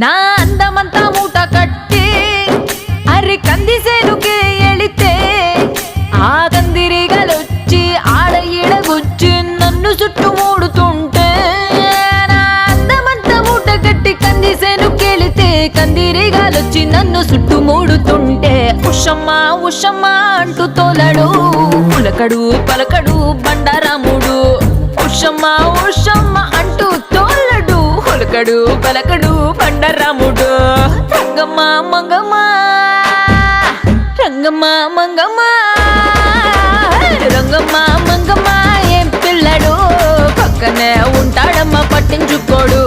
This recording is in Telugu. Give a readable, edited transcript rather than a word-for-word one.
నా అందమంతా మూట కట్టి అరి కందిసేనుకే ఎళితే ఆ కందిరిగలొచ్చి ఆడ ఈడగొచ్చి నన్ను చుట్టుమూడుతుంటే నా అందమంతా మూట కట్టి కందిసేనుకెళితే కందిరిగాలొచ్చి నన్ను చుట్టుమూడుతుంటే ఉషమ్మా ఉషమ్మా అంటూ తోలడు పులకడు పలకడు బండారాముడు ఉషమ్మా ఉషమ్మ అంటూ తోలడు పులకడు పలకడు బండారాముడు రంగమ్మ మంగమ్మ రంగమ్మ మంగమ్మ రంగమ్మ మంగమ్మ ఏం పిల్లడు పక్కనే ఉంటాడమ్మ పట్టించుకోడు